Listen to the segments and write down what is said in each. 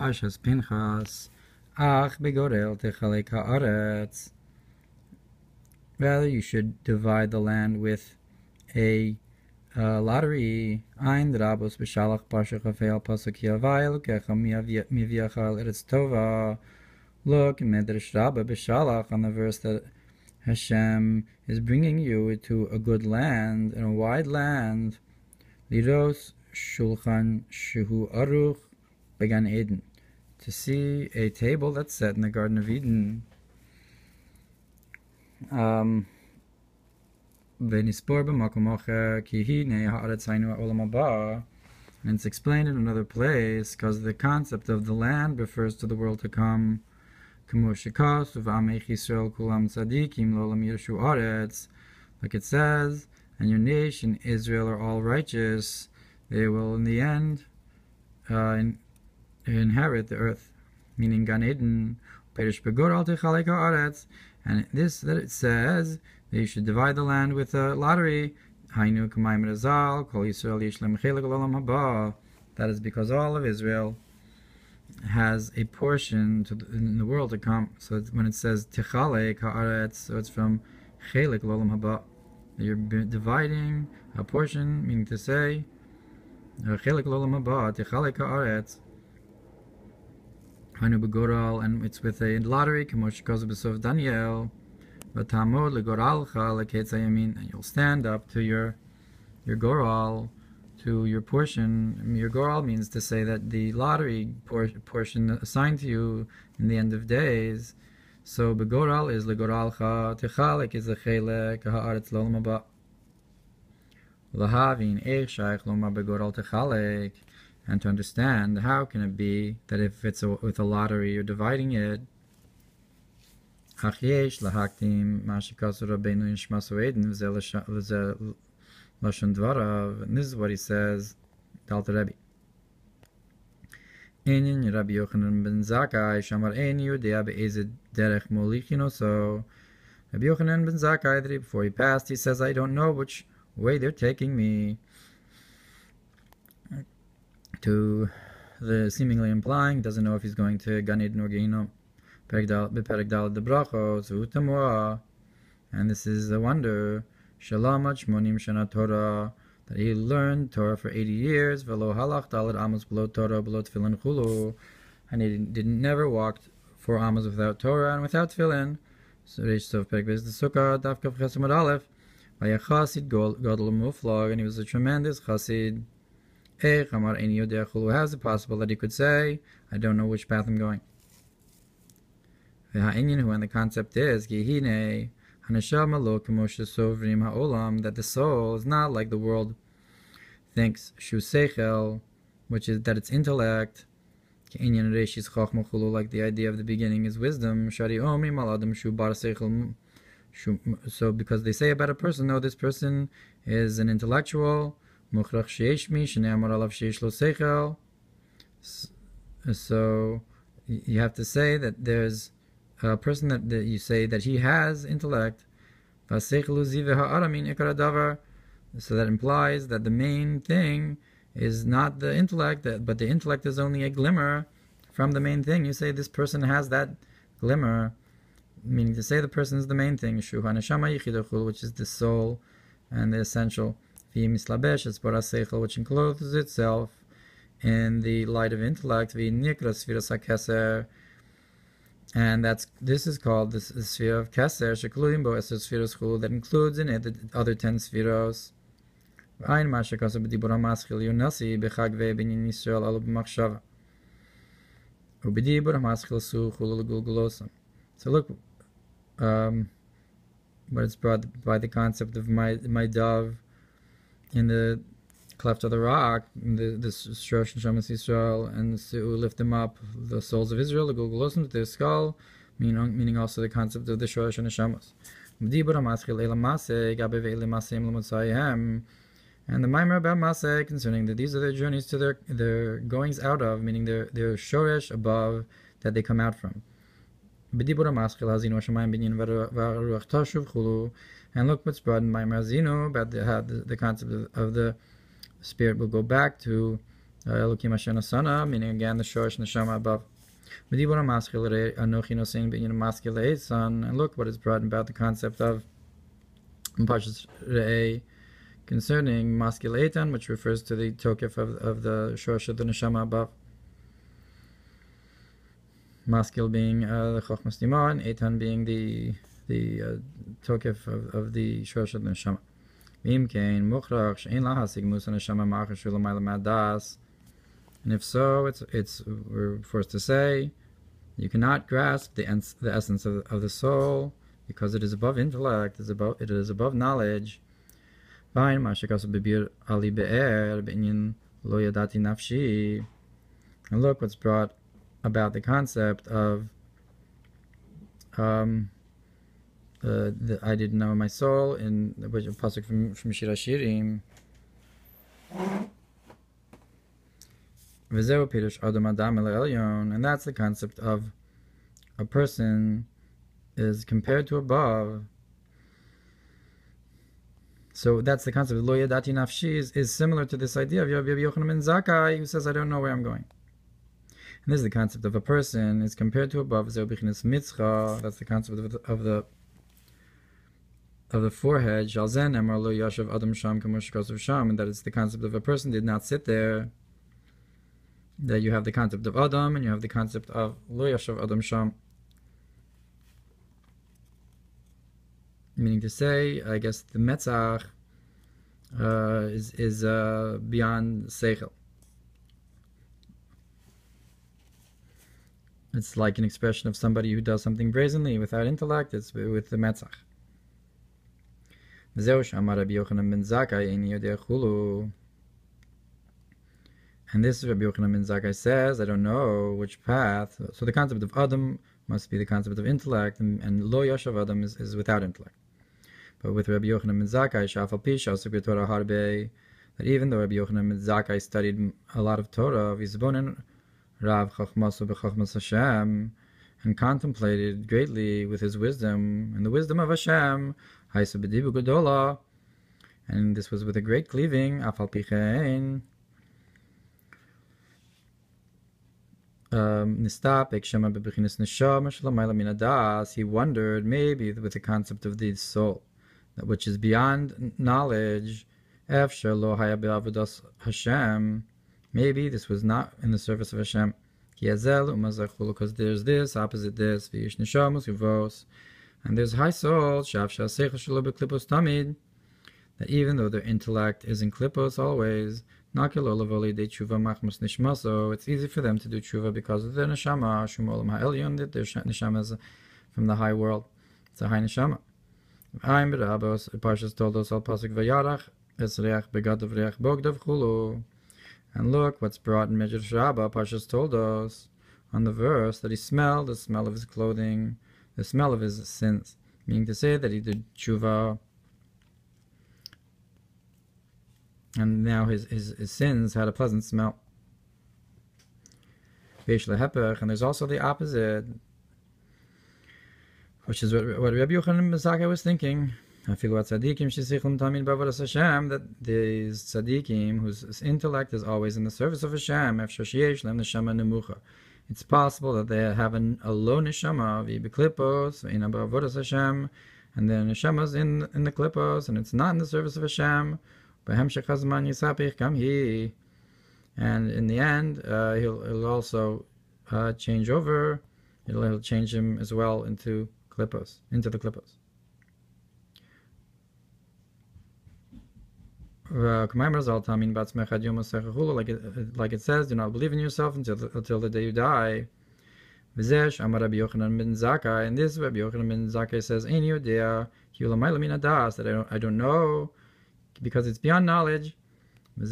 Parshas Pinchas, Begoral Yechalk Haaretz. Rather, you should divide the land with a lottery. Ein drabos b'shalach pasuk hafeil pasuk yavai lukecha mivyachal eretz tova. Look in Medrash Rabbah b'shalach on the verse that Hashem is bringing you to a good land, and a wide land. Liros shulchan shehu aruch began Eden, to see a table that's set in the Garden of Eden. And it's explained in another place because the concept of the land refers to the world to come. Like it says, and your nation Israel are all righteous, they will in the end inherit the earth, meaning Gan Eden. And this that it says that you should divide the land with a lottery. That is because all of Israel has a portion in the world to come. So when it says Yechalk haaretz, so it's from Chelek l'olam haba. You're dividing a portion, meaning to say Chelek l'olam haba, Yechalk haaretz. Begoral, and it's with a lottery, of Daniel, and you'll stand up to your goral, to your portion. Your goral means to say that the lottery portion assigned to you in the end of days. So Begoral is legoralcha, Yechalk is a chelek haaretz l'olam haba. Lahavin eich shaykh lomar begoral Yechalk. And to understand, how can it be that if it's with a lottery, you're dividing it? And this is what he says, Dalta Rebbe. Rabbi Yochanan ben Zakkai, before he passed, he says, I don't know which way they're taking me. To the seemingly implying, doesn't know if he's going to Gan Eden or Gehinnom. And this is a wonder. Shalamat shmonim shana Torah, that he learned Torah for 80 years. Velo halach daled amos below Torah below tefillin chulu, and he didn't never walked 4 amos without Torah and without tefillin. So Reish Sov Perek Beis the Sukkah Daf Kaf Chesed Aleph. Vayachasid Gadol Muflag, and he was a tremendous chassid. How is it possible that he could say, I don't know which path I'm going? When the concept is that the soul is not like the world thinks, which is that it's intellect, like the idea of the beginning is wisdom. So because they say about a person, no, this person is an intellectual. So you have to say that there's a person that you say that he has intellect. So that implies that the main thing is not the intellect, but the intellect is only a glimmer from the main thing. You say this person has that glimmer, meaning to say the person is the main thing, which is the soul and the essential. Which encloses itself in the light of intellect, and this is called the sphere of Keser, that includes in it the other 10 spheros. So look, but it's brought by the concept of my dove in the cleft of the rock, the Shosh and Shamas Yisrael, and to lift them up, the souls of Israel, the Gulgulosim, to their skull, meaning also the concept of the Shosh and Shamas. And the Mamar about Maseh, concerning that these are their journeys to their goings out of, meaning their Shoresh above, that they come out from. And look what's brought in Mamar Zinu about the concept of the spirit will go back to Elokim Asher Nasana, meaning again the Shorish Neshama above. And look what is brought about the concept of Parshas Re'eh concerning Maskil Eitan, which refers to the Tokef of the Shorish of the Neshama above. Maskil being the Chochmas Dima, and Eitan being the Tokef of the Shorish of the Neshama. And if so, we're forced to say, you cannot grasp the essence of the soul because it is above intellect, it is above knowledge. And look what's brought about the concept of I didn't know my soul in which a pasuk from Shir Hashirim. And that's the concept of a person is compared to above. So that's the concept of Lo Yadati Nafshi is similar to this idea of Rabbi Yochanan ben Zakkai, who says, I don't know where I'm going. And this is the concept of a person is compared to above. That's the concept of the forehead. And that is the concept of a person did not sit there. That you have the concept of Adam and you have the concept of Lo Yashav Adam Sham. Meaning to say, I guess the Metzach is beyond Seichel. It's like an expression of somebody who does something brazenly without intellect. It's with the Metzach. And this Rabbi Yochanan ben Zakkai says, I don't know which path. So the concept of Adam must be the concept of intellect, and Lo Yashav Adam is without intellect. But with Rabbi Yochanan ben Zakkai, Shafal Pisha, Torah Harbe, that even though Rabbi Yochanan ben Zakkai studied a lot of Torah, Vizbonen Rav Chachmasu B'Chachmas Hashem, and contemplated greatly with his wisdom, and the wisdom of Hashem, Haisu B'Dibu Gedola, and this was with a great cleaving, Afal Pichein, he wondered maybe with the concept of the soul, which is beyond knowledge. Maybe this was not in the service of Hashem, because there's this opposite this, and there's high souls that even though their intellect is in klippos always, so it's easy for them to do tshuva because of their neshama, that their neshama is from the high world. It's a high neshama. Parshas told us al pasuk vayarach esreach begadav reach bogdav chulu. And look what's brought in Medrash Rabbah. Parshas told us on the verse that he smelled the smell of his clothing, the smell of his sins, meaning to say that he did tshuva. And now his sins had a pleasant smell. And there's also the opposite, which is what Rabbi Yochanan ben Zakkai was thinking. That these tzaddikim whose intellect is always in the service of Hashem, it's possible that they have a low neshama, and their neshama is in the klippos, and it's not in the service of Hashem. And in the end, he'll also change over. He'll change him as well into the klippos. Like it says, do not believe in yourself until the day you die. And this Rabbi Yochanan ben Zakkai says, that I don't know, because it's beyond knowledge. And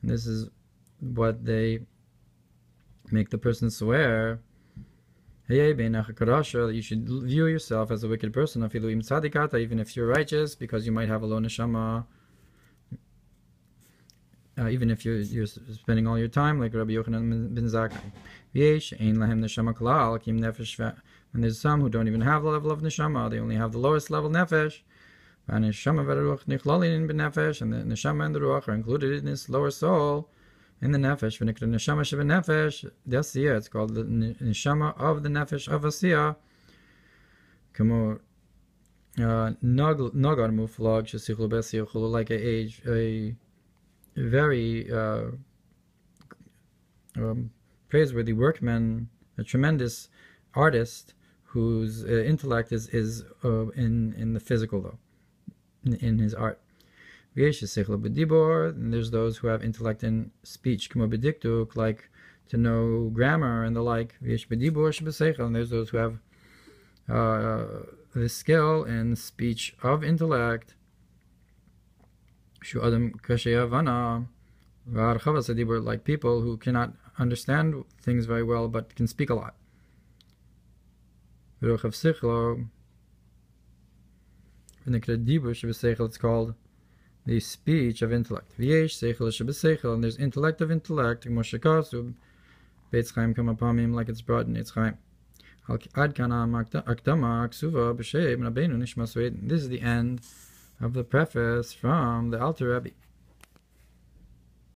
this is what they make the person swear, that you should view yourself as a wicked person, even if you're righteous, because you might have a low neshama, even if you're spending all your time like Rabbi Yochanan ben Zakkai. And there's some who don't even have the level of neshama, they only have the lowest level nefesh. And the neshama and the ruach are included in this lower soul, in the nefesh. That's the year. It's called the neshama of the nefesh of Asiya. Nagar muflag shesichlu besichlu, like a very praiseworthy workman, a tremendous artist whose intellect is in the physical, though, in his art. And there's those who have intellect in speech, like to know grammar and the like. And there's those who have the skill in speech of intellect. Like people who cannot understand things very well but can speak a lot. It's called the speech of intellect. And there's intellect of intellect, like it's brought in Yitzchak. This is the end of the preface from the Alter Rebbe.